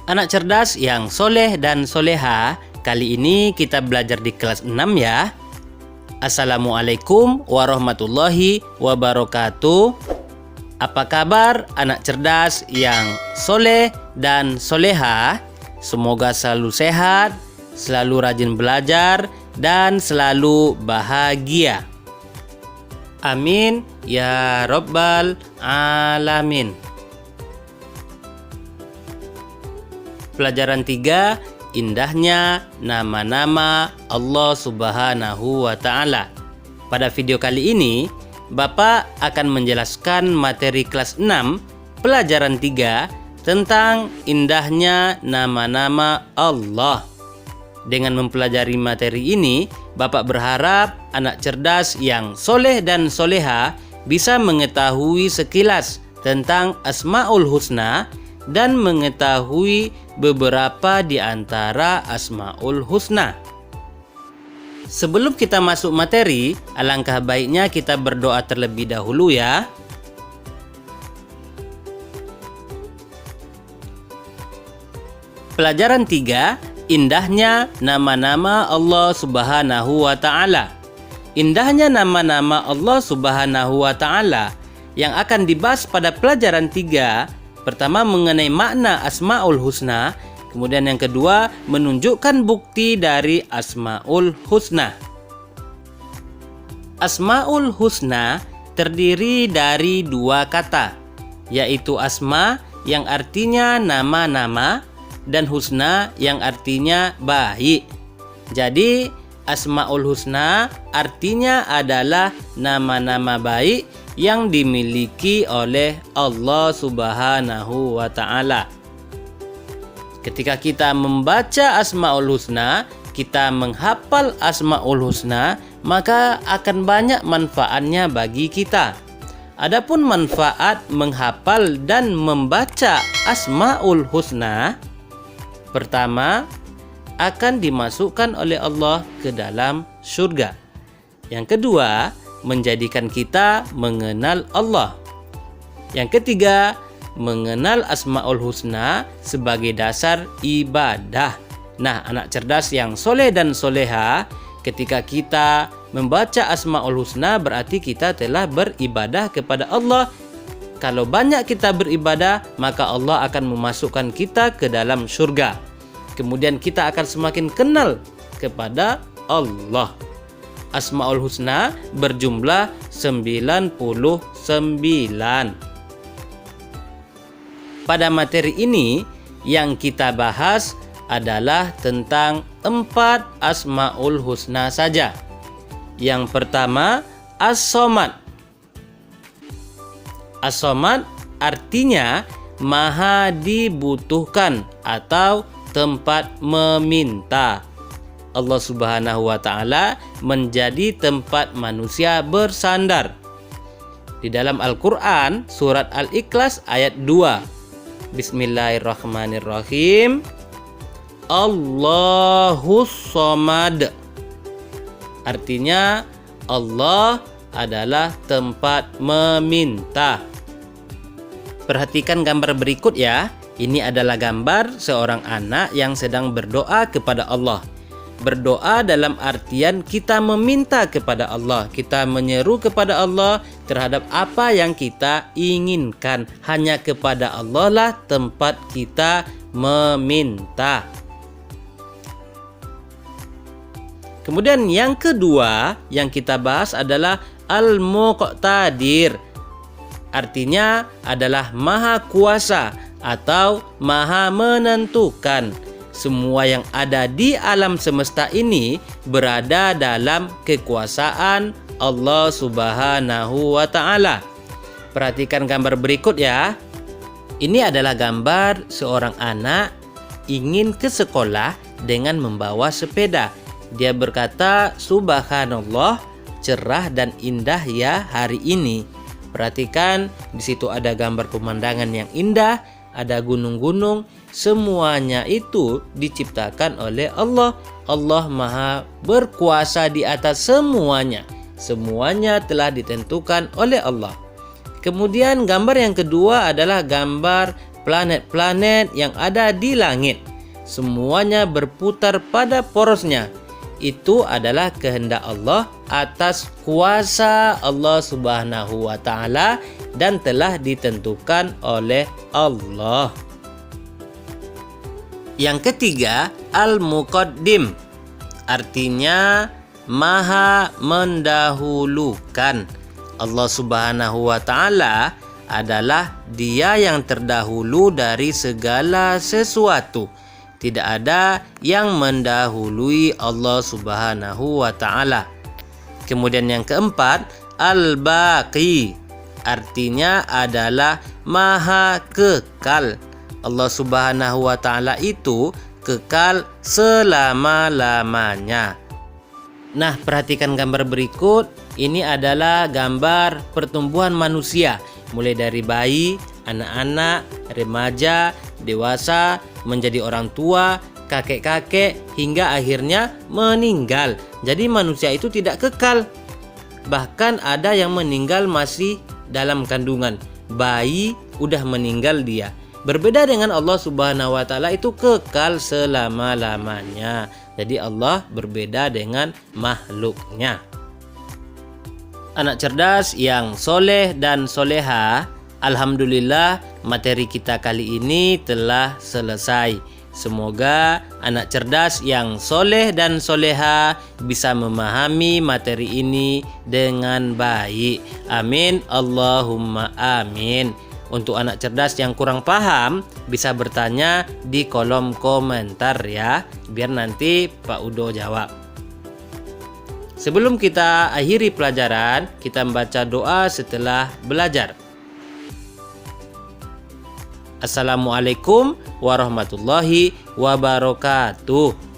Anak cerdas yang soleh dan soleha, kali ini kita belajar di kelas 6 ya. Assalamualaikum warahmatullahi wabarakatuh. Apa kabar anak cerdas yang soleh dan soleha? Semoga selalu sehat, selalu rajin belajar, dan selalu bahagia. Amin ya Rabbal Alamin. Pelajaran 3, indahnya nama-nama Allah Subhanahu wa Ta'ala. Pada video kali ini, Bapak akan menjelaskan materi kelas 6, pelajaran 3, tentang indahnya nama-nama Allah. Dengan mempelajari materi ini, Bapak berharap anak cerdas yang soleh dan soleha bisa mengetahui sekilas tentang Asmaul Husna dan mengetahui beberapa di antara Asmaul Husna. Sebelum kita masuk materi, alangkah baiknya kita berdoa terlebih dahulu ya. Pelajaran 3, indahnya nama-nama Allah Subhanahu wa Ta'ala. Indahnya nama-nama Allah Subhanahu wa Ta'ala yang akan dibahas pada pelajaran 3, pertama mengenai makna Asmaul Husna, kemudian yang kedua menunjukkan bukti dari Asmaul Husna. Asmaul Husna terdiri dari dua kata, yaitu asma yang artinya nama-nama dan husna yang artinya baik. Jadi Asmaul Husna artinya adalah nama-nama baik yang dimiliki oleh Allah Subhanahu wa Ta'ala. Ketika kita membaca Asmaul Husna, kita menghafal Asmaul Husna, maka akan banyak manfaatnya bagi kita. Adapun manfaat menghafal dan membaca Asmaul Husna, pertama, akan dimasukkan oleh Allah ke dalam surga. Yang kedua, menjadikan kita mengenal Allah. Yang ketiga, mengenal Asmaul Husna sebagai dasar ibadah. Nah, anak cerdas yang soleh dan soleha, ketika kita membaca Asmaul Husna berarti kita telah beribadah kepada Allah. Kalau banyak kita beribadah, maka Allah akan memasukkan kita ke dalam surga. Kemudian kita akan semakin kenal kepada Allah. Asmaul Husna berjumlah 99. Pada materi ini yang kita bahas adalah tentang 4 Asmaul Husna saja. Yang pertama, As-Somad. As-Somad artinya maha dibutuhkan atau tempat meminta. Allah Subhanahu wa Ta'ala menjadi tempat manusia bersandar. Di dalam Al-Quran, surat Al-Ikhlas ayat 2. Bismillahirrahmanirrahim. Allahus Somad. Artinya, Allah adalah tempat meminta. Perhatikan gambar berikut ya. Ini adalah gambar seorang anak yang sedang berdoa kepada Allah. Berdoa dalam artian kita meminta kepada Allah, kita menyeru kepada Allah terhadap apa yang kita inginkan. Hanya kepada Allah lah tempat kita meminta. Kemudian yang kedua yang kita bahas adalah Al-Muqtadir. Artinya adalah maha kuasa atau maha menentukan. Semua yang ada di alam semesta ini berada dalam kekuasaan Allah Subhanahu wa Ta'ala. Perhatikan gambar berikut ya. Ini adalah gambar seorang anak ingin ke sekolah dengan membawa sepeda. Dia berkata, "Subhanallah, cerah dan indah ya hari ini." Perhatikan, di situ ada gambar pemandangan yang indah, ada gunung-gunung, semuanya itu diciptakan oleh Allah. Allah Maha berkuasa di atas semuanya. Semuanya telah ditentukan oleh Allah. Kemudian gambar yang kedua adalah gambar planet-planet yang ada di langit. Semuanya berputar pada porosnya. Itu adalah kehendak Allah atas kuasa Allah Subhanahu wa taala dan telah ditentukan oleh Allah. Yang ketiga, Al-Muqaddim. Artinya Maha mendahulukan. Allah Subhanahu wa taala adalah Dia yang terdahulu dari segala sesuatu. Tidak ada yang mendahului Allah Subhanahu wa taala. Kemudian yang keempat, Al-Baqi. Artinya adalah Maha kekal. Allah Subhanahu wa taala itu kekal selama-lamanya. Nah, perhatikan gambar berikut. Ini adalah gambar pertumbuhan manusia, mulai dari bayi, anak-anak, remaja, dewasa, menjadi orang tua, kakek-kakek, hingga akhirnya meninggal. Jadi manusia itu tidak kekal. Bahkan ada yang meninggal masih dalam kandungan. Bayi udah meninggal dia. Berbeda dengan Allah Subhanahu wa taala, itu kekal selama-lamanya. Jadi Allah berbeda dengan makhluknya. Anak cerdas yang soleh dan soleha, alhamdulillah materi kita kali ini telah selesai. Semoga anak cerdas yang soleh dan soleha bisa memahami materi ini dengan baik. Amin, Allahumma amin. Untuk anak cerdas yang kurang paham, bisa bertanya di kolom komentar ya, biar nanti Pak Udo jawab. Sebelum kita akhiri pelajaran, kita membaca doa setelah belajar. Assalamualaikum warahmatullahi wabarakatuh.